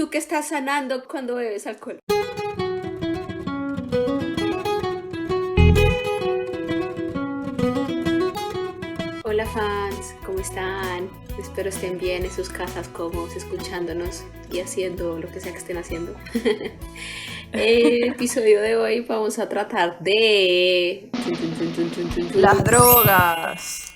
tú que estás sanando cuando bebes alcohol. Hola fans, ¿cómo están? Espero estén bien en sus casas, cómodos, escuchándonos y haciendo lo que sea que estén haciendo. El episodio de hoy vamos a tratar de... Las drogas.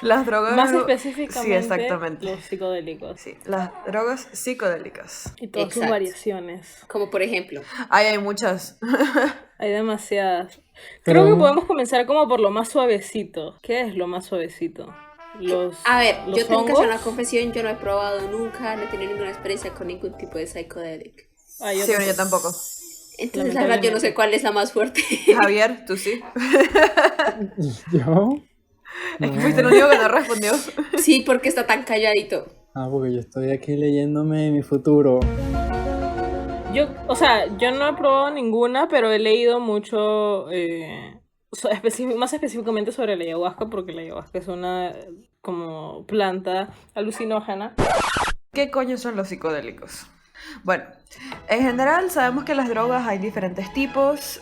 Las drogas. Más específicamente, sí, exactamente. los psicodélicos. Sí, las drogas psicodélicas. Y todas sus Exacto. variaciones. Como por ejemplo. Hay muchas. Hay demasiadas. Pero- Creo que podemos comenzar como por lo más suavecito. ¿Qué es lo más suavecito? A ver, los yo tengo que hacer una hongos. confesión, yo no he probado nunca, no he tenido ninguna experiencia con ningún tipo de psychedelic. Ah, Sí, bueno, yo tampoco. Entonces la verdad yo no sé cuál es la más fuerte. Javier, tú sí. ¿Yo? Es que fuiste el único que no respondió. Sí, porque está tan calladito. Porque yo estoy aquí leyéndome mi futuro. Yo no he probado ninguna, pero he leído mucho, más específicamente sobre la ayahuasca, porque la ayahuasca es una como planta alucinógena. ¿Qué coño son los psicodélicos? Bueno, en general sabemos que las drogas hay diferentes tipos.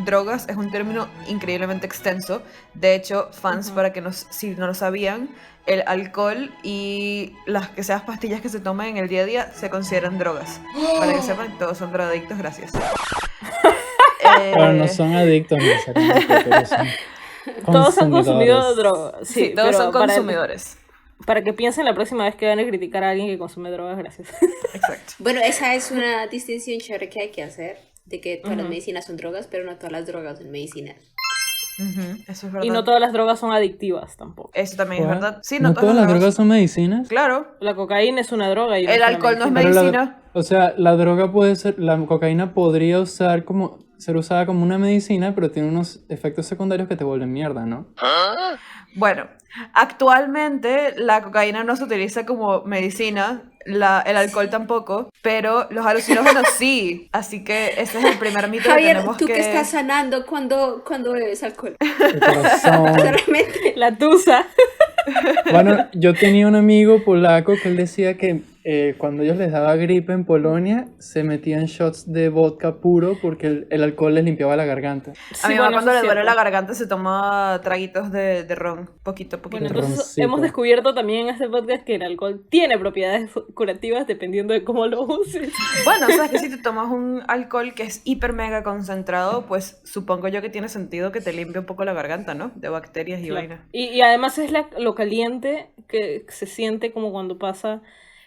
Drogas es un término increíblemente extenso. De hecho, fans, para que si no lo sabían, el alcohol y las que sean pastillas que se toman en el día a día se consideran drogas. Para que sepan, todos son drogadictos, gracias. Pero no son adictos necesariamente, pero son Todos han consumido consumidores. drogas. Sí, todos pero son consumidores. Para que piensen la próxima vez que van a criticar a alguien que consume drogas, gracias. Exacto. Bueno, esa es una distinción chévere que hay que hacer, de que todas las medicinas son drogas, pero no todas las drogas son medicinas. Eso es verdad. Y no todas las drogas son adictivas tampoco. Eso también es ¿What? verdad. Sí, ¿No todas las drogas son medicinas? Claro. La cocaína es una droga y no El es una alcohol no es medicina. Pero medicina. o sea, la droga puede ser, la cocaína podría ser usada como una medicina, pero tiene unos efectos secundarios que te vuelven mierda, ¿no? Bueno, actualmente la cocaína no se utiliza como medicina, el alcohol tampoco, pero los alucinógenos sí. Así que ese es el primer mito que Javier, tenemos tú que estás sanando cuando bebes alcohol. El corazón. Realmente. La tusa. Bueno, yo tenía un amigo polaco que él decía que cuando ellos les daba gripe en Polonia, se metían shots de vodka puro porque el alcohol les limpiaba la garganta. A mi mamá cuando eso le es duele la cierto. garganta se toma traguitos de ron, poquito a poquito. Bueno, entonces Roncito. hemos descubierto también en este podcast que el alcohol tiene propiedades curativas dependiendo de cómo lo uses. Bueno, o sea, que si te tomas un alcohol que es hiper mega concentrado, pues supongo yo que tiene sentido que te limpie un poco la garganta, ¿no? De bacterias y Claro. vaina. Y además es lo caliente que se siente como cuando pasa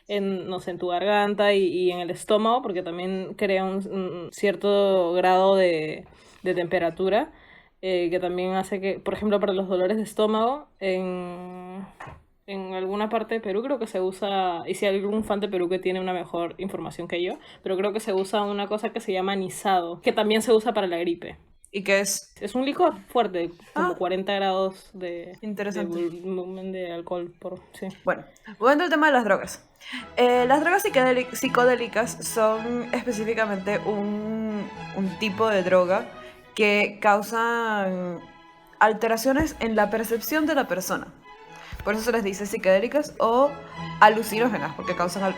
en, no sé, en tu garganta y en el estómago, porque también crea un cierto grado de temperatura, que también hace que, por ejemplo, para los dolores de estómago, en alguna parte de Perú creo que se usa, y si hay algún fan de Perú que tiene una mejor información que yo, pero creo que se usa una cosa que se llama anisado, que también se usa para la gripe. ¿Y qué es? Es un licor fuerte, como Ah. 40 grados de Interesante. volumen de alcohol por sí. Bueno, volviendo al tema de las drogas. Las drogas psicodélicas son específicamente un tipo de droga que causan alteraciones en la percepción de la persona. Por eso se les dice psicodélicas o alucinógenas, porque causan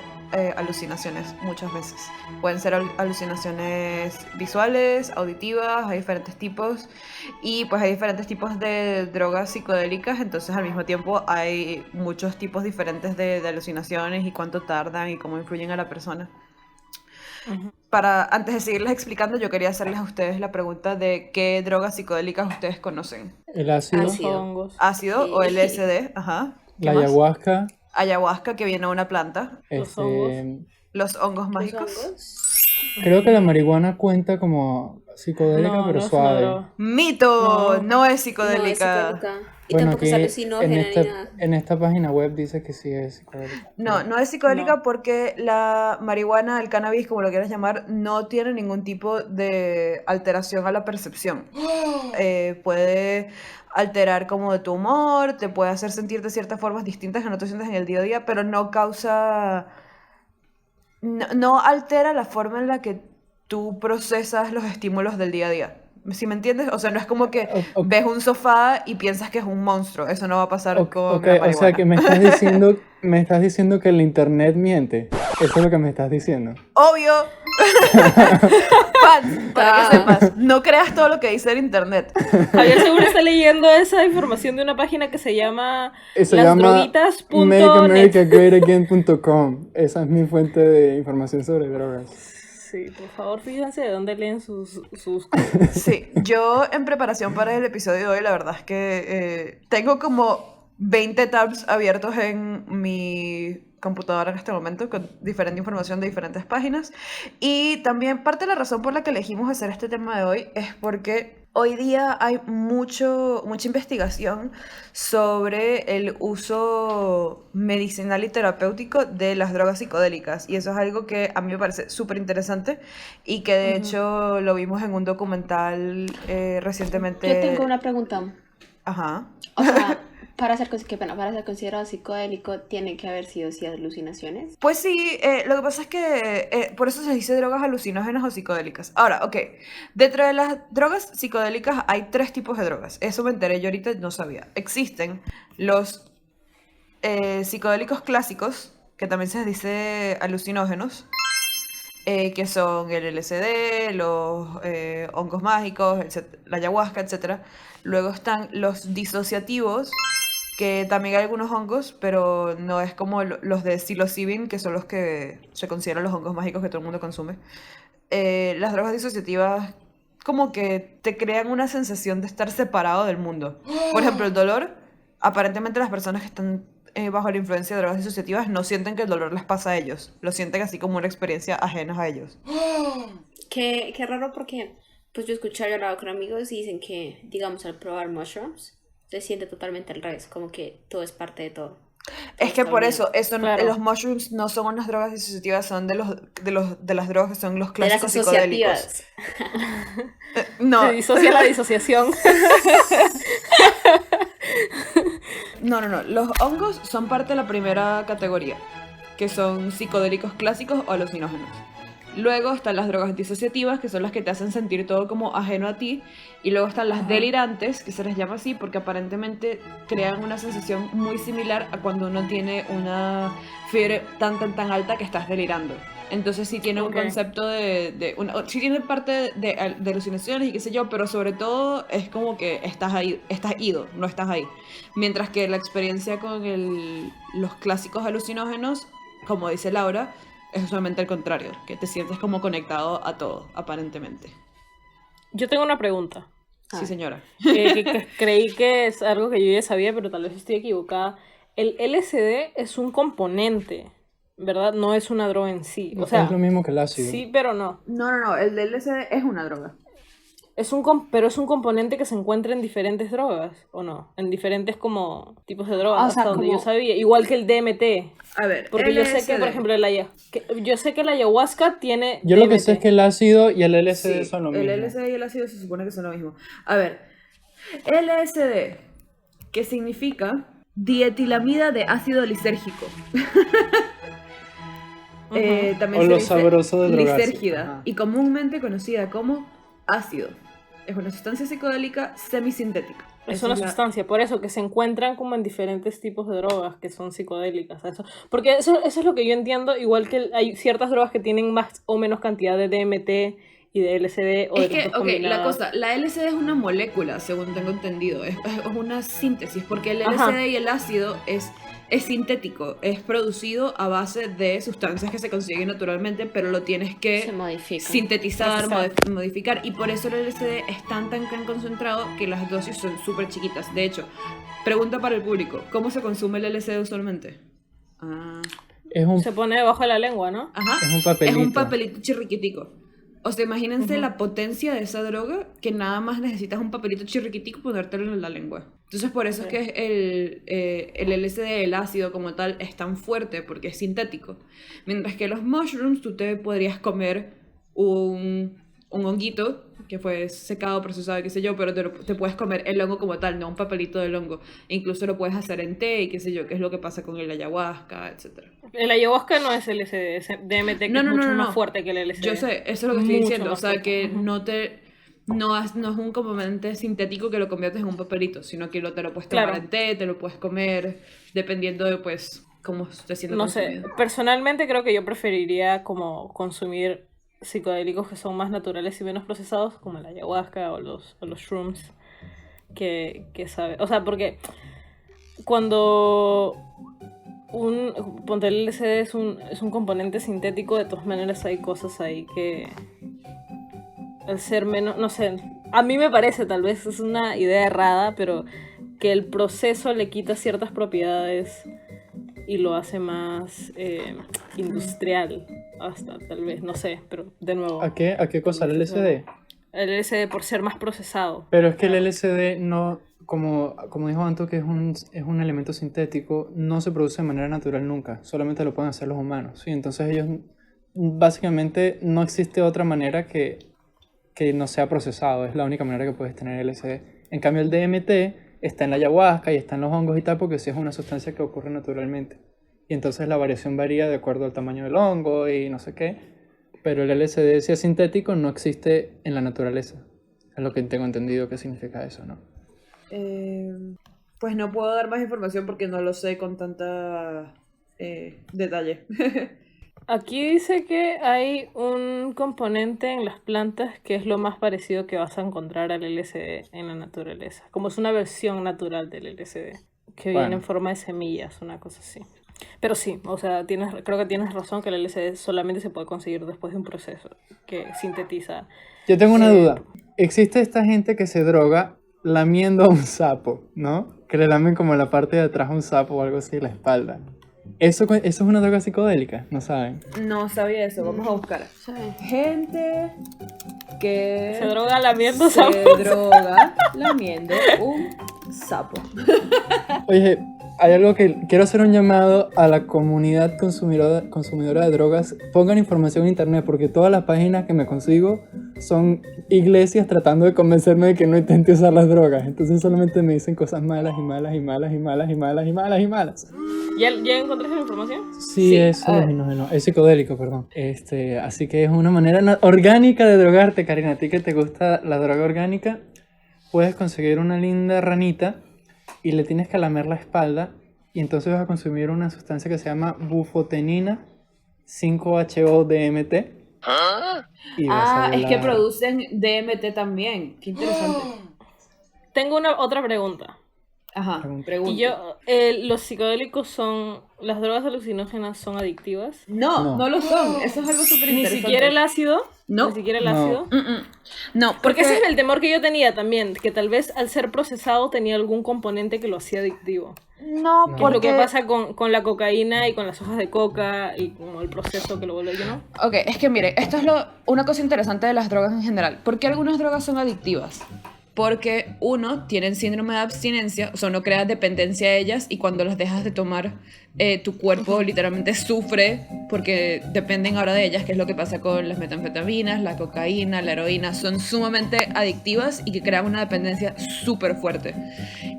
alucinaciones muchas veces. Pueden ser alucinaciones visuales, auditivas, hay diferentes tipos. Y pues hay diferentes tipos de drogas psicodélicas, entonces al mismo tiempo hay muchos tipos diferentes de alucinaciones y cuánto tardan y cómo influyen a la persona. Antes de seguirles explicando, yo quería hacerles a ustedes la pregunta de qué drogas psicodélicas ustedes conocen. El ácido, Ácido. Los hongos. ¿Ácido Sí. o LSD? Ajá. ¿Qué la más? ayahuasca, Ayahuasca, que viene de una planta. Los hongos. Los hongos ¿Los mágicos. hongos? creo que la marihuana cuenta como psicodélica, No, pero no es una suave. droga. ¡Mito! No. No es No es psicodélica. psicodélica. Y Bueno, tampoco aquí es en alucinógena ni nada. esta página web dice que sí es psicodélica. No es psicodélica No. porque la marihuana, el cannabis, como lo quieras llamar, no tiene ningún tipo de alteración a la percepción. Puede alterar como de tu humor, te puede hacer sentir de ciertas formas distintas que no te sientes en el día a día, pero no causa... No altera la forma en la que tú procesas los estímulos del día a día. ¿Sí me entiendes? O sea, no es como que O- ves un sofá y piensas que es un monstruo. Eso no va a pasar o- con ok, la o sea que marihuana. me estás diciendo que el internet miente. Eso es lo que me estás diciendo. ¡Obvio! Fans, para Ah. que sepas, no creas todo lo que dice el internet. Javier seguro está leyendo esa información de una página que se llama Se llama lasdroguitas.net. makeamericagreatagain.com. Esa es mi fuente de información sobre drogas. Sí, por favor, fíjense de dónde leen sus Sí, yo en preparación para el episodio de hoy, la verdad es que tengo como 20 tabs abiertos en mi computadora en este momento con diferente información de diferentes páginas. Y también parte de la razón por la que elegimos hacer este tema de hoy es porque hoy día hay mucha investigación sobre el uso medicinal y terapéutico de las drogas psicodélicas. Y eso es algo que a mí me parece súper interesante y que de hecho lo vimos en un documental recientemente. Yo tengo una pregunta. Ajá. O sea, qué pena, para ser considerado psicodélico tiene que haber sido sí alucinaciones. Pues sí, lo que pasa es que por eso se dice drogas alucinógenas o psicodélicas. Ahora, ok, dentro de las drogas psicodélicas hay 3 tipos de drogas. Eso me enteré, yo ahorita no sabía. Existen los psicodélicos clásicos, que también se les dice alucinógenos, que son el LSD, los hongos mágicos, la ayahuasca, etc. Luego están los disociativos, que también hay algunos hongos, pero no es como los de psilocibin, que son los que se consideran los hongos mágicos que todo el mundo consume. Las drogas disociativas como que te crean una sensación de estar separado del mundo. Por ejemplo, el dolor, aparentemente las personas que están bajo la influencia de drogas disociativas no sienten que el dolor les pasa a ellos, lo sienten así como una experiencia ajena a ellos. Qué raro porque pues yo he escuchado y hablado con amigos y dicen que, digamos, al probar mushrooms se siente totalmente al revés, como que todo es parte de todo. Es que está por unido. eso, Claro. los mushrooms no son unas drogas disociativas, son de las drogas que son los De las clásicos psicodélicos. asociativas. No, Se disocia la disociación. no. Los hongos son parte de la primera categoría, que son psicodélicos clásicos o alucinógenos. Luego están las drogas disociativas, que son las que te hacen sentir todo como ajeno a ti. Y luego están las delirantes, que se les llama así porque aparentemente crean una sensación muy similar a cuando uno tiene una fiebre tan alta que estás delirando. Entonces sí tiene un Ok. concepto sí tiene parte de alucinaciones y qué sé yo, pero sobre todo es como que estás ahí, estás ido, no estás ahí. Mientras que la experiencia con los clásicos alucinógenos, como dice Laura, es usualmente al contrario, que te sientes como conectado a todo, aparentemente. Yo tengo una pregunta. Sí, señora. Que creí que es algo que yo ya sabía, pero tal vez estoy equivocada. El LSD es un componente, ¿verdad? No es una droga en sí. O sea, es lo mismo que el ácido. sí, pero no. No, el LSD es una droga. Pero es un componente que se encuentra en diferentes drogas, ¿o no? En diferentes como tipos de drogas, O sea, hasta donde como- yo sabía. Igual que el DMT. A ver, Porque yo sé que, LSD. por ejemplo, yo sé que la ayahuasca tiene Yo lo que DMT. sé es que el ácido y el LSD Sí, son lo el mismo. LSD y el ácido se supone que son lo mismo. A ver, LSD, que significa dietilamida de ácido lisérgico. También O se lo dice sabroso de drogarse. lisérgida Ajá. y comúnmente conocida como ácido. Es una sustancia psicodélica semisintética. Es Esa una la- sustancia, por eso, que se encuentran como en diferentes tipos de drogas que son psicodélicas. Porque eso es lo que yo entiendo, igual que hay ciertas drogas que tienen más o menos cantidad de DMT y de LSD o Es de que, las dos ok, la combinadas. cosa, la LSD es una molécula, según tengo entendido, es una síntesis, porque el Ajá. LSD y el ácido es sintético, es producido a base de sustancias que se consiguen naturalmente, pero lo tienes Se que modifica. sintetizar, Procesar. modificar, y por eso el LSD es tan concentrado que las dosis son súper chiquitas. De hecho, pregunta para el público, ¿cómo se consume el LSD usualmente? Ah, Es un, Se pone debajo de la lengua, ¿no? ajá. es un papelito. Es un papelito chirriquitico. O sea, imagínense la potencia de esa droga, que nada más necesitas un papelito chirriquitico y ponértelo en la lengua. Entonces por eso es que el LSD, el ácido como tal, es tan fuerte, porque es sintético. Mientras que los mushrooms, tú te podrías comer un honguito que fue secado, procesado, qué sé yo, pero te puedes comer el hongo como tal, no un papelito del hongo. E incluso lo puedes hacer en té y qué sé yo, que es lo que pasa con el ayahuasca, etc. El ayahuasca no es LSD, es DMT, que No, es no, mucho no, más no. fuerte que el LSD. Yo sé, eso es lo que estoy Mucho diciendo. O más sea, fuerte. que Ujú. no es un componente sintético que lo conviertes en un papelito, sino que te lo puedes tomar Claro. en té, te lo puedes comer, dependiendo de pues cómo esté siendo No sé, consumido. personalmente creo que yo preferiría como consumir psicodélicos que son más naturales y menos procesados, como la ayahuasca o los shrooms, que sabe. O sea, porque cuando ponte el LSD es un componente sintético, de todas maneras hay cosas ahí que al ser menos, no sé, a mí me parece, tal vez es una idea errada, pero que el proceso le quita ciertas propiedades y lo hace más industrial, hasta tal vez, no sé, pero de nuevo. ¿A qué cosa? ¿El LSD? El LSD por ser más procesado. Pero es que el LSD no, como dijo Anto, que es un elemento sintético, no se produce de manera natural nunca, solamente lo pueden hacer los humanos, ¿sí? Entonces ellos, básicamente, no existe otra manera que no sea procesado, es la única manera que puedes tener LSD. En cambio el DMT está en la ayahuasca y está en los hongos y tal, porque sí es una sustancia que ocurre naturalmente. Y entonces la variación varía de acuerdo al tamaño del hongo y no sé qué. Pero el LSD, si es sintético, no existe en la naturaleza. Es lo que tengo entendido que significa eso, ¿no? Pues no puedo dar más información porque no lo sé con tanta detalle. Aquí dice que hay un componente en las plantas que es lo más parecido que vas a encontrar al LSD en la naturaleza. Como es una versión natural del LSD, que viene Bueno. en forma de semillas, una cosa así. Pero sí, o sea, creo que tienes razón que el LSD solamente se puede conseguir después de un proceso que sintetiza. Yo tengo una duda. Existe esta gente que se droga lamiendo a un sapo, ¿no? Que le lamen como la parte de atrás a un sapo o algo así, la espalda. ¿Eso es una droga psicodélica? ¿No saben? No sabía eso, vamos a buscar. Sí. Gente que Se droga lamiendo se sapos. droga lamiendo un sapo. Oye, hay algo que quiero hacer un llamado a la comunidad consumidora de drogas. Pongan información en internet porque todas las páginas que me consigo son iglesias tratando de convencerme de que no intente usar las drogas. Entonces solamente me dicen cosas malas y malas y malas y malas y malas y malas y malas. ¿Ya encontraste la información? Sí, Sí, es a ver. no, es psicodélico, perdón. Así que es una manera orgánica de drogarte, Karina. A ti que te gusta la droga orgánica, puedes conseguir una linda ranita y le tienes que lamer la espalda y entonces vas a consumir una sustancia que se llama bufotenina 5-HO-DMT y vas a Es que volar. producen DMT también. Qué interesante. Tengo otra pregunta. Ajá, Pregunta. pregunta. Los psicodélicos las drogas alucinógenas son adictivas. No, no lo son. Eso es algo súper Ni interesante. siquiera el ácido. No. Ni siquiera el No. ácido. No, Porque ese es el temor que yo tenía también, que tal vez al ser procesado tenía algún componente que lo hacía adictivo. No, Que es lo que pasa con la cocaína y con las hojas de coca y como el proceso que lo vuelve, ¿no? Ok, es que mire, esto es una cosa interesante de las drogas en general. ¿Por qué algunas drogas son adictivas? Porque uno, tienen síndrome de abstinencia, o sea, no creas dependencia a ellas y cuando las dejas de tomar, tu cuerpo literalmente sufre porque dependen ahora de ellas, que es lo que pasa con las metanfetaminas, la cocaína, la heroína, son sumamente adictivas y que crean una dependencia súper fuerte.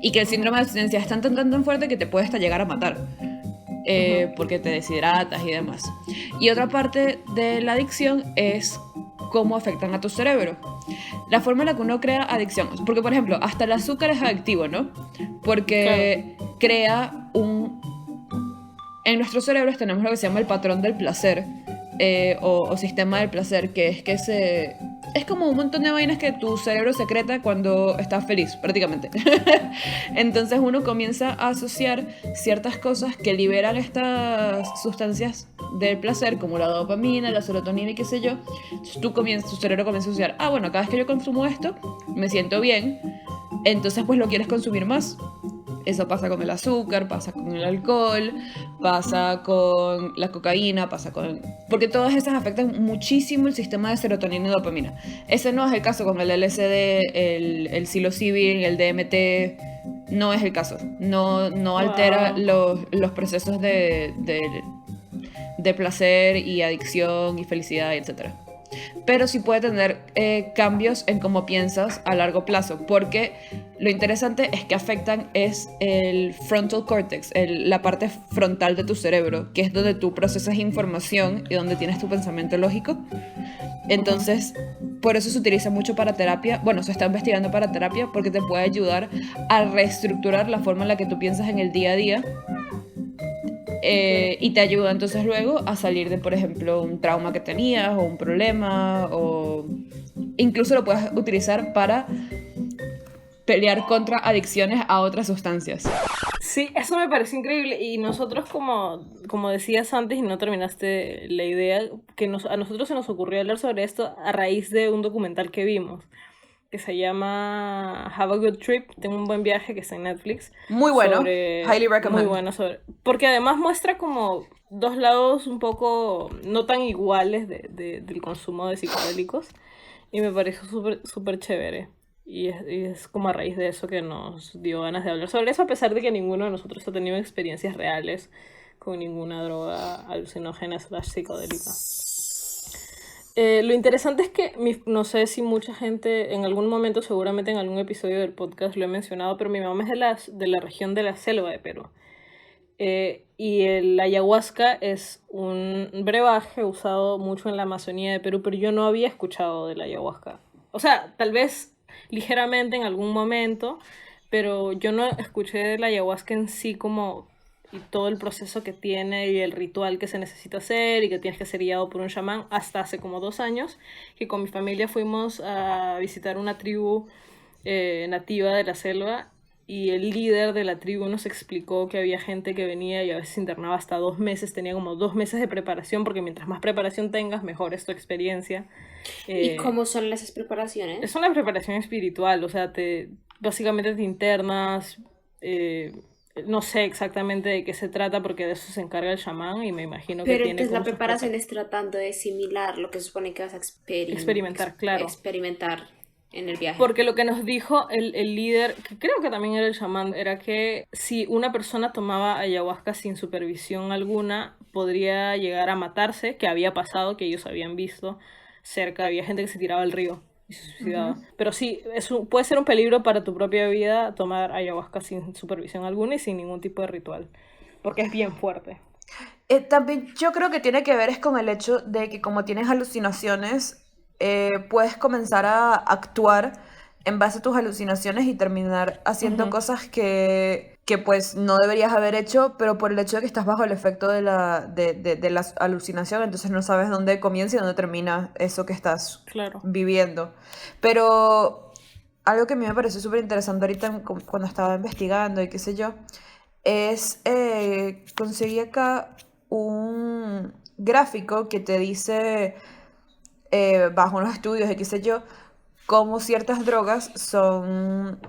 Y que el síndrome de abstinencia es tan fuerte que te puede hasta llegar a matar. Porque te deshidratas y demás. Y otra parte de la adicción es cómo afectan a tu cerebro. La forma en la que uno crea adicción, porque por ejemplo, hasta el azúcar es adictivo, ¿no? Porque crea en nuestros cerebros tenemos lo que se llama el patrón del placer, o sistema del placer, que es que es como un montón de vainas que tu cerebro secreta cuando estás feliz, prácticamente. Entonces uno comienza a asociar ciertas cosas que liberan estas sustancias del placer, como la dopamina, la serotonina y qué sé yo. Entonces tu cerebro comienza a asociar, bueno, cada vez que yo consumo esto, me siento bien, entonces pues lo quieres consumir más. Eso pasa con el azúcar, pasa con el alcohol, pasa con la cocaína, porque todas esas afectan muchísimo el sistema de serotonina y dopamina. Ese no es el caso con el LSD, el psilocybin, el DMT, no es el caso. No altera los procesos de placer y adicción y felicidad, etc. Pero sí puede tener cambios en cómo piensas a largo plazo, porque lo interesante es que afectan el frontal cortex, la parte frontal de tu cerebro, que es donde tú procesas información y donde tienes tu pensamiento lógico. Entonces, por eso se utiliza mucho para terapia. Bueno, se está investigando para terapia porque te puede ayudar a reestructurar la forma en la que tú piensas en el día a día. Y te ayuda entonces luego a salir de, por ejemplo, un trauma que tenías o un problema, o incluso lo puedes utilizar para pelear contra adicciones a otras sustancias. Sí, eso me parece increíble. Y nosotros, como decías antes y no terminaste la idea, que a nosotros se nos ocurrió hablar sobre esto a raíz de un documental que vimos, que se llama Have a Good Trip, Tengo un buen viaje, que está en Netflix. Muy bueno, highly recommend. Muy bueno, porque además muestra como dos lados un poco no tan iguales del consumo de psicodélicos, y me pareció súper chévere. Y es como a raíz de eso que nos dio ganas de hablar sobre eso, a pesar de que ninguno de nosotros ha tenido experiencias reales con ninguna droga alucinógena / psicodélica. Lo interesante es que, no sé si mucha gente, en algún momento, seguramente en algún episodio del podcast lo he mencionado, pero mi mamá es de la región de la selva de Perú. Y el ayahuasca es un brebaje usado mucho en la Amazonía de Perú, pero yo no había escuchado del ayahuasca. O sea, tal vez ligeramente en algún momento, pero yo no escuché del ayahuasca en sí como y todo el proceso que tiene y el ritual que se necesita hacer y que tienes que ser guiado por un chamán hasta hace como 2 años, que con mi familia fuimos a visitar una tribu nativa de la selva, y el líder de la tribu nos explicó que había gente que venía y a veces se internaba hasta 2 meses, tenía como 2 meses de preparación, porque mientras más preparación tengas, mejor es tu experiencia. ¿Y cómo son esas preparaciones? Es una preparación espiritual, o sea, básicamente te internas, no sé exactamente de qué se trata porque de eso se encarga el chamán, y me imagino que Pero tiene entonces la como sus preparación es tratando de asimilar lo que se supone que vas a experimentar, claro. Experimentar en el viaje. Porque lo que nos dijo el líder, que creo que también era el chamán, era que si una persona tomaba ayahuasca sin supervisión alguna, podría llegar a matarse, que había pasado, que ellos habían visto cerca, había gente que se tiraba al río y se suicidaba. Pero sí, puede ser un peligro para tu propia vida tomar ayahuasca sin supervisión alguna y sin ningún tipo de ritual, porque es bien fuerte. También yo creo que tiene que ver es con el hecho de que como tienes alucinaciones, puedes comenzar a actuar en base a tus alucinaciones y terminar haciendo cosas que pues no deberías haber hecho, pero por el hecho de que estás bajo el efecto de la alucinación, entonces no sabes dónde comienza y dónde termina eso que estás viviendo. Pero algo que a mí me pareció súper interesante ahorita cuando estaba investigando y qué sé yo, es conseguí acá un gráfico que te dice, bajo unos estudios y qué sé yo, cómo ciertas drogas son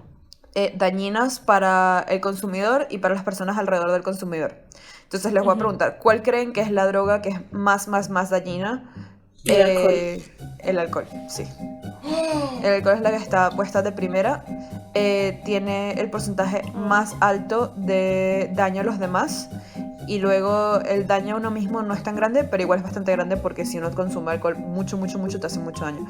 dañinas para el consumidor y para las personas alrededor del consumidor. Entonces les voy a preguntar, ¿cuál creen que es la droga que es más dañina? El alcohol. El alcohol, sí. El alcohol es la que está puesta de primera. Tiene el porcentaje más alto de daño a los demás. Y luego el daño a uno mismo no es tan grande, pero igual es bastante grande porque si uno consume alcohol mucho te hace mucho daño.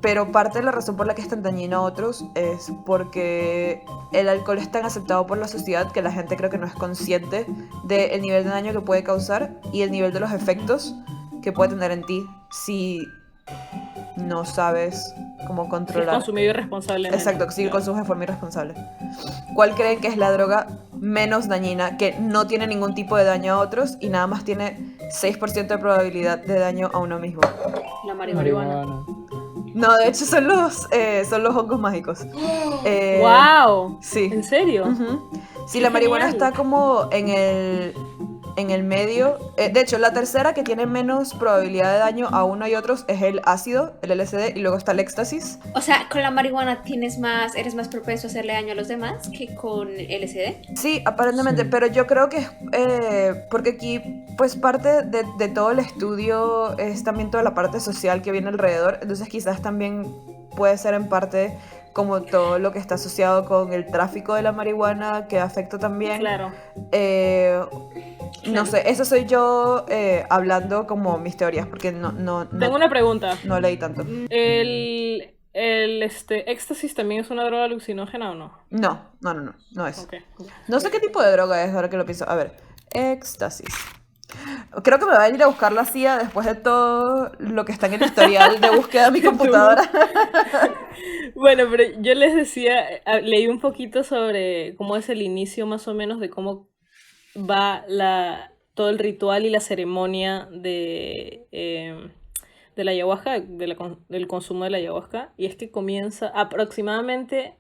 Pero parte de la razón por la que es tan dañino a otros es porque el alcohol es tan aceptado por la sociedad que la gente creo que no es consciente del nivel de daño que puede causar y el nivel de los efectos que puede tener en ti si no sabes cómo controlar. Si consumir irresponsablemente. Exacto, si consumes de forma irresponsable. ¿Cuál creen que es la droga menos dañina, que no tiene ningún tipo de daño a otros y nada más tiene 6% de probabilidad de daño a uno mismo? La marihuana. No, de hecho son los hongos mágicos. ¡Wow! Sí. ¿En serio? Sí, la marihuana está como en el medio. De hecho, la tercera que tiene menos probabilidad de daño a uno y otros es el ácido, el LSD, y luego está el éxtasis. O sea, con la marihuana eres más propenso a hacerle daño a los demás que con LSD. Sí, aparentemente, sí. Pero yo creo que es porque aquí, pues parte de todo el estudio es también toda la parte social que viene alrededor, entonces quizás también puede ser en parte como todo lo que está asociado con el tráfico de la marihuana, que afecta también. Claro. No sé, eso soy yo hablando como mis teorías, porque no Tengo una pregunta. No leí tanto. ¿El éxtasis también es una droga alucinógena o no? No es. Okay. No sé qué tipo de droga es, ahora que lo pienso. A ver, éxtasis. Creo que me va a ir a buscar la CIA después de todo lo que está en el historial de búsqueda de mi computadora. Bueno, pero yo les decía, leí un poquito sobre cómo es el inicio más o menos de cómo va todo el ritual y la ceremonia de la ayahuasca, del consumo de la ayahuasca, y es que comienza aproximadamente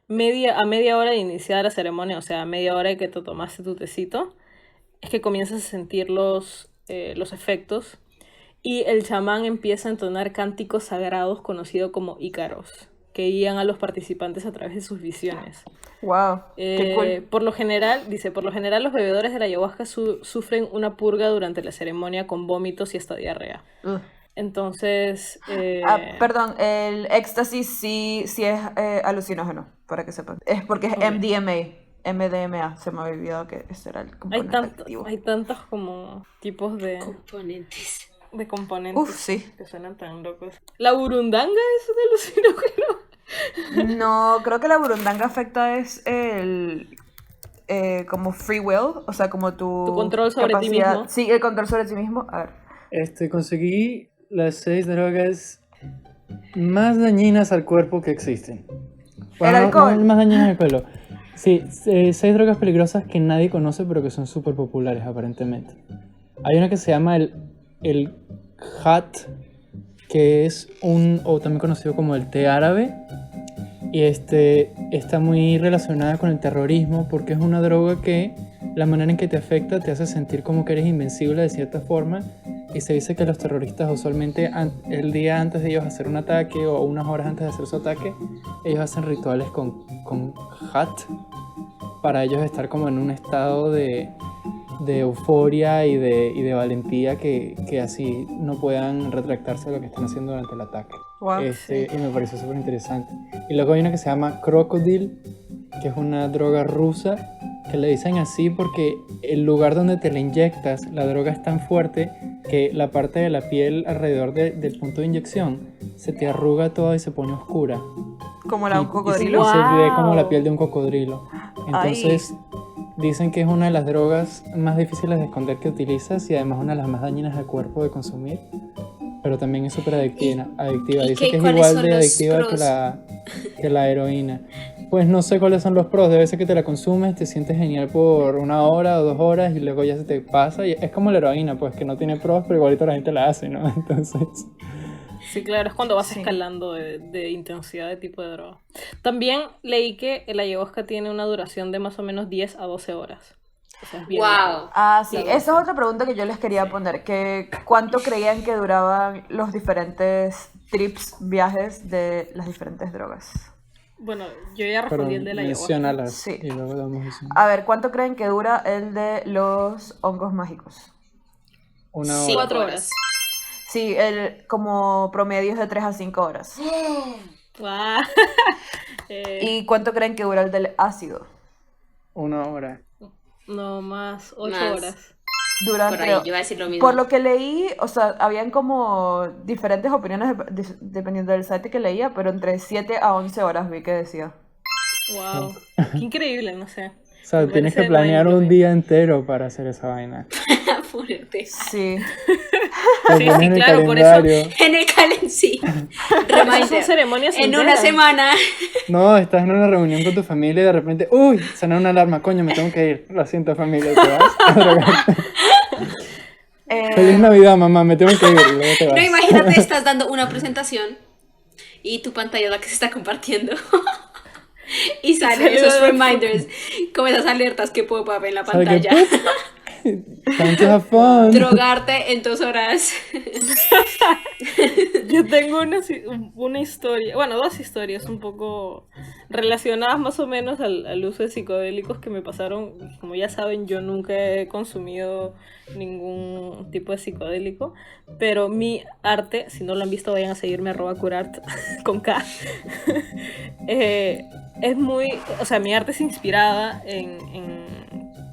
a media hora de iniciar la ceremonia, o sea, a media hora de que te tomaste tu tecito, es que comienzas a sentir los efectos y el chamán empieza a entonar cánticos sagrados conocidos como ícaros, que guían a los participantes a través de sus visiones. Wow, qué cool. Por lo general los bebedores de la ayahuasca sufren una purga durante la ceremonia con vómitos y hasta diarrea. Entonces... Perdón, el éxtasis sí es alucinógeno, para que sepan. Es porque es MDMA, se me había olvidado que ese era el componente activo. Hay tantos como tipos de componentes Sí. que suenan tan locos. ¿La burundanga es de alucinógeno? No, creo que la burundanga afecta es el... como free will, o sea, como tu control sobre ti mismo. Sí, el control sobre ti mismo. A ver. Conseguí las 6 drogas más dañinas al cuerpo que existen. Bueno, ¿El alcohol? No más dañinas al pelo. Sí, 6 drogas peligrosas que nadie conoce pero que son súper populares aparentemente. Hay una que se llama el Hat, que es o también conocido como el té árabe, y está muy relacionada con el terrorismo porque es una droga que la manera en que te afecta te hace sentir como que eres invencible de cierta forma, y se dice que los terroristas usualmente el día antes de ellos hacer un ataque o unas horas antes de hacer su ataque, ellos hacen rituales con Hat para ellos estar como en un estado de euforia y de valentía que así no puedan retractarse de lo que están haciendo durante el ataque. Wow, Y me pareció súper interesante. Y luego hay una que se llama Crocodile, que es una droga rusa, que le dicen así porque el lugar donde te la inyectas, la droga es tan fuerte que la parte de la piel alrededor del punto de inyección se te arruga toda y se pone oscura. Como un cocodrilo. Y se ve como la piel de un cocodrilo. Entonces... Dicen que es una de las drogas más difíciles de esconder que utilizas y además una de las más dañinas al cuerpo de consumir, pero también es súper adictiva. Dice que es igual de adictiva que la heroína. Pues no sé cuáles son los pros, debe ser que te la consumes, te sientes genial por 1 hora o 2 horas y luego ya se te pasa. Y es como la heroína, pues que no tiene pros, pero igualito la gente la hace, ¿no? Entonces... Sí, claro, es cuando vas escalando de intensidad de tipo de droga. También leí que la ayahuasca tiene una duración de más o menos 10 a 12 horas. O sea, es bien largo. Sí, esa es otra pregunta que yo les quería poner, que ¿cuánto creían que duraban los diferentes viajes de las diferentes drogas? Bueno, yo ya respondí el de la ayahuasca. Menciónalas Sí. y luego damos eso. A ver, ¿cuánto creen que dura el de los hongos mágicos? 1 hora. 4 horas. Sí, como promedios de 3 a 5 horas. Guau. ¿Y cuánto creen que dura el del ácido? 1 hora. No, más 8 Más. horas. Por ahí, yo iba a decir lo mismo. Por lo que leí, o sea, habían como diferentes opiniones dependiendo del site que leía, pero entre 7 a 11 horas vi que decía. Wow. Qué increíble, no sé. O sea, Me tienes que parece planear un mind-blowing. día entero para hacer esa vaina. Ponerte Sí. Te Sí, pones sí, en el claro, por eso. calendario. en el calendario. Sí. Son Reminder. ceremonias En una enteras. semana. No, estás en una reunión con tu familia y de repente, uy, suena una alarma, coño, me tengo que ir. Lo siento, familia, te vas a drogarte. Feliz Navidad, mamá, me tengo que ir. Y luego te vas. No, imagínate, estás dando una presentación y tu pantalla es la que se está compartiendo. Y salen esos reminders, como esas alertas que pop up en la ¿Sabe qué? pantalla. Time to have fun. Drogarte en 2 horas. Yo tengo una historia, bueno, 2 historias un poco relacionadas más o menos al uso de psicodélicos que me pasaron. Como ya saben, yo nunca he consumido ningún tipo de psicodélico, pero mi arte, si no lo han visto, vayan a seguirme @curart con K. Es muy, o sea, mi arte es inspirada en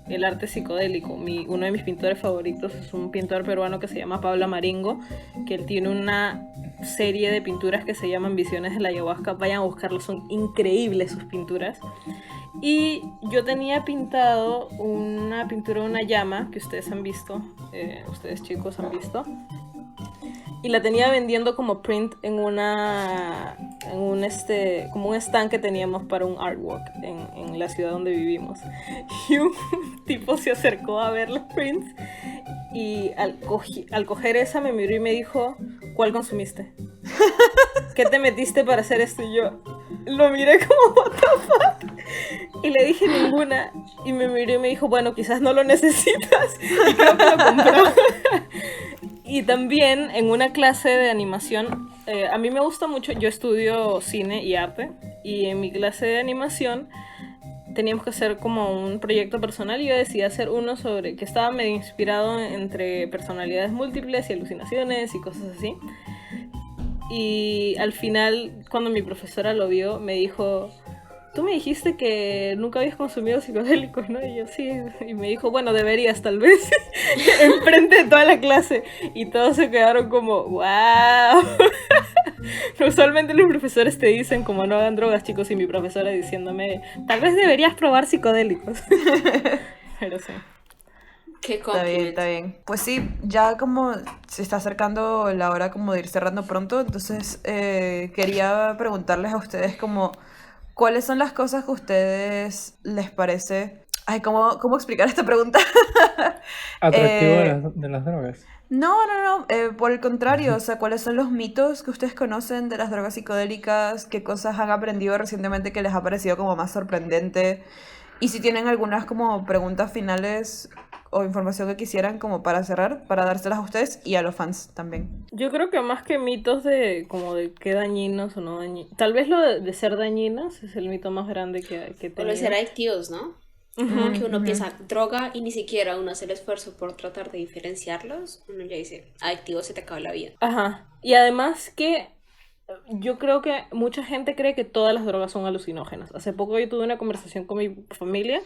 el arte psicodélico. Uno de mis pintores favoritos es un pintor peruano que se llama Pablo Maringo, que él tiene una serie de pinturas que se llaman Visiones de la Ayahuasca. Vayan a buscarlo, son increíbles sus pinturas. Y yo tenía pintado una pintura de una llama que ustedes han visto, ustedes chicos han visto, y la tenía vendiendo como print en un como un stand que teníamos para un artwork en la ciudad donde vivimos. Y un tipo se acercó a ver los prints y al coger esa me miró y me dijo: ¿cuál consumiste? ¿Qué te metiste para hacer esto? Y yo lo miré como what the fuck, y le dije ninguna, y me miró y me dijo: bueno, quizás no lo necesitas, y creo que lo compró. Y también en una clase de animación, a mí me gusta mucho, yo estudio cine y arte, y en mi clase de animación teníamos que hacer como un proyecto personal, y yo decidí hacer uno que estaba medio inspirado entre personalidades múltiples y alucinaciones y cosas así. Y al final, cuando mi profesora lo vio, me dijo: tú me dijiste que nunca habías consumido psicodélicos, ¿no? Y yo sí, y me dijo: bueno, deberías tal vez, enfrente de toda la clase. Y todos se quedaron como, wow. Usualmente los profesores te dicen como: no hagan drogas, chicos, y mi profesora diciéndome: tal vez deberías probar psicodélicos. Pero sí. Qué Está bien, compliment. está bien. Pues sí, ya como se está acercando la hora como de ir cerrando pronto, entonces quería preguntarles a ustedes como cuáles son las cosas que a ustedes les parece... Ay, ¿cómo explicar esta pregunta? Atractivo Eh, de las drogas. no, por el contrario, o sea, ¿cuáles son los mitos que ustedes conocen de las drogas psicodélicas? ¿Qué cosas han aprendido recientemente que les ha parecido como más sorprendente? Y si tienen algunas como preguntas finales o información que quisieran como para cerrar, para dárselas a ustedes y a los fans también. Yo creo que más que mitos como de qué dañinos o no dañinos, tal vez lo de ser dañinos es el mito más grande que he O los tenido. ser adictivos, ¿no? Ujú. Que uno Ujú. piensa droga y ni siquiera uno hace el esfuerzo por tratar de diferenciarlos. Uno ya dice, adictivo, se te acaba la vida. Ajá. Y además que yo creo que mucha gente cree que todas las drogas son alucinógenas. Hace poco yo tuve una conversación con mi familia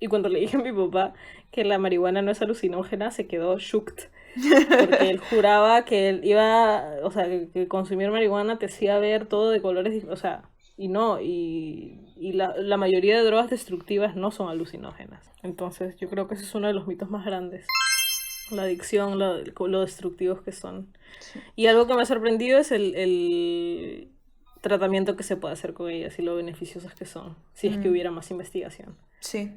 y cuando le dije a mi papá que la marihuana no es alucinógena, se quedó shocked. Porque él juraba que él iba, o sea, que consumir marihuana te hacía ver todo de colores, o sea, y no, y la mayoría de drogas destructivas no son alucinógenas. Entonces yo creo que ese es uno de los mitos más grandes. La adicción, lo destructivos que son. Y algo que me ha sorprendido es el tratamiento que se puede hacer con ellas y lo beneficiosas que son, si es que hubiera más investigación. Sí.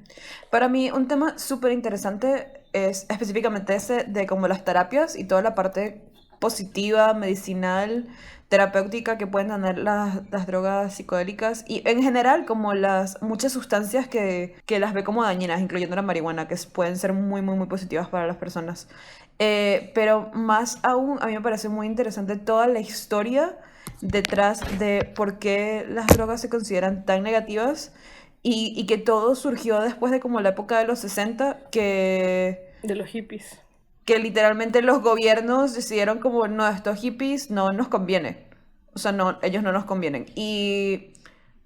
Para mí un tema súper interesante es específicamente ese de como las terapias y toda la parte positiva, medicinal, terapéutica que pueden tener las drogas psicodélicas y en general como las muchas sustancias que las ve como dañinas, incluyendo la marihuana, que pueden ser muy positivas para las personas. Pero más aún, a mí me parece muy interesante toda la historia detrás de por qué las drogas se consideran tan negativas y que todo surgió después de como la época de los 60 De los hippies. que literalmente los gobiernos decidieron como, no, estos hippies no nos conviene. O sea, no, ellos no nos convienen. Y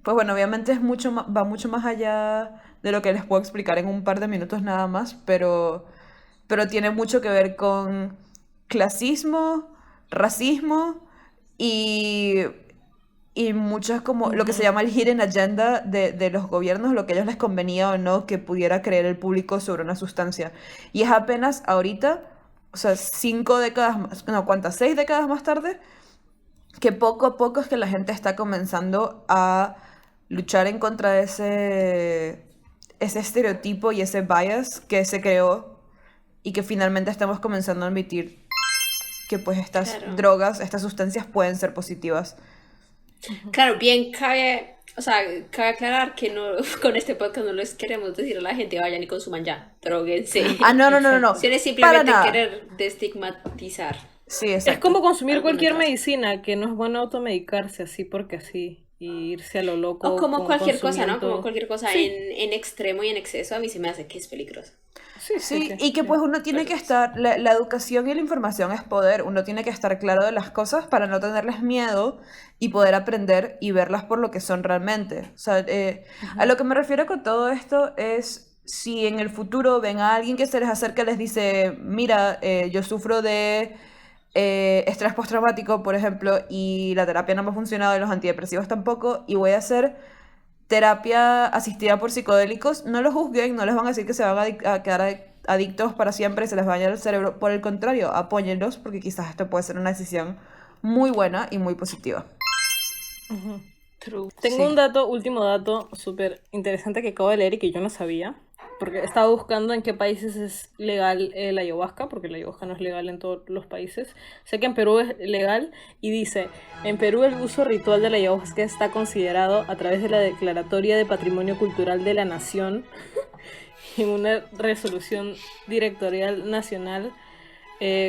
pues bueno, obviamente va mucho más allá de lo que les puedo explicar en un par de minutos nada más, pero tiene mucho que ver con clasismo, racismo y, y muchas como lo que se llama el hidden agenda de los gobiernos, lo que a ellos les convenía o no que pudiera creer el público sobre una sustancia. Y es apenas ahorita, o sea, 5 décadas más, no, ¿cuántas? 6 décadas más tarde, que poco a poco es que la gente está comenzando a luchar en contra de ese estereotipo y ese bias que se creó y que finalmente estamos comenzando a admitir que pues estas Claro. drogas, estas sustancias pueden ser positivas. Claro, bien cabe aclarar que no, con este podcast no les queremos decir a la gente vayan y consuman ya, droguense. Ah, no. Si es Para simplemente nada. querer destigmatizar. Sí, Es exacto. como consumir Algunas cualquier drogas. medicina, que no es bueno automedicarse así porque así y irse a lo loco O como con cualquier cosa, ¿no? Como consumiendo. cualquier cosa Sí. en extremo y en exceso, a mí se me hace que es peligroso. Sí, y que pues uno tiene que Pues, estar, la educación y la información es poder, uno tiene que estar claro de las cosas para no tenerles miedo y poder aprender y verlas por lo que son realmente. O sea, a lo que me refiero con todo esto es si en el futuro ven a alguien que se les acerca y les dice, mira, yo sufro de estrés postraumático, por ejemplo, y la terapia no me ha funcionado y los antidepresivos tampoco, y voy a hacer terapia asistida por psicodélicos. No los juzguen, no les van a decir que se van a quedar adictos para siempre y se les va a dañar el cerebro. Por el contrario, apóyenlos porque quizás esto puede ser una decisión muy buena y muy positiva. True. Tengo Sí. un último dato súper interesante que acabo de leer y que yo no sabía. Porque estaba buscando en qué países es legal la ayahuasca, porque la ayahuasca no es legal en todos los países. Sé que en Perú es legal y dice, en Perú el uso ritual de la ayahuasca está considerado a través de la Declaratoria de Patrimonio Cultural de la Nación en una resolución directorial nacional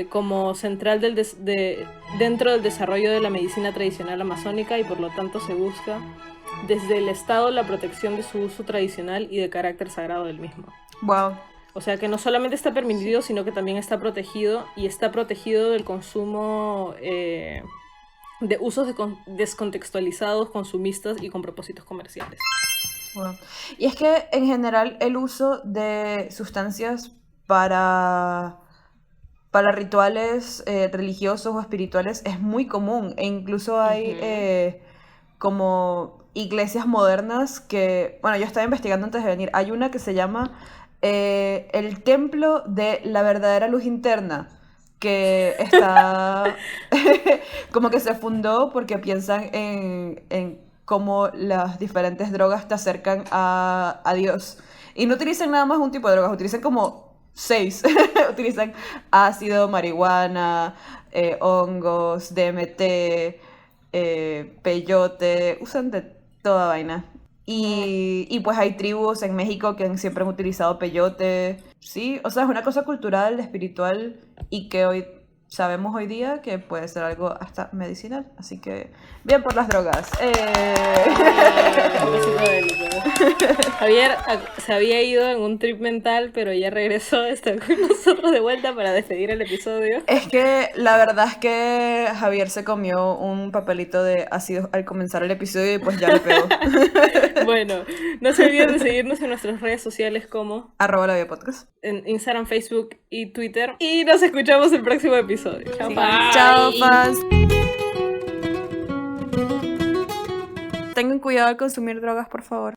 como central dentro del desarrollo de la medicina tradicional amazónica y por lo tanto se busca desde el Estado la protección de su uso tradicional y de carácter sagrado del mismo. Wow. O sea que no solamente está permitido, sino que también está protegido y está protegido del consumo de usos descontextualizados, consumistas y con propósitos comerciales. Wow. Y es que en general el uso de sustancias para rituales religiosos o espirituales es muy común e incluso hay como iglesias modernas que, bueno, yo estaba investigando antes de venir, hay una que se llama el Templo de la Verdadera Luz Interna, que está como que se fundó porque piensan en cómo las diferentes drogas te acercan a Dios. Y no utilizan nada más un tipo de drogas, utilizan como 6. Utilizan ácido, marihuana, hongos, DMT, peyote, usan de toda vaina. Y pues hay tribus en México que siempre han utilizado peyote. Sí, o sea, es una cosa cultural, espiritual y que hoy sabemos hoy día que puede ser algo hasta medicinal. Así que, bien por las drogas. Javier se había ido en un trip mental, pero ya regresó, está con nosotros de vuelta para despedir el episodio. Es que la verdad es que Javier se comió un papelito de ácido al comenzar el episodio y pues ya le pegó. Bueno, no se olviden de seguirnos en nuestras redes sociales como @labiapodcast. en Instagram, Facebook y Twitter. Y nos escuchamos el próximo episodio. Chao, Sí. fans. Chao, fans. Tengan cuidado al consumir drogas, por favor.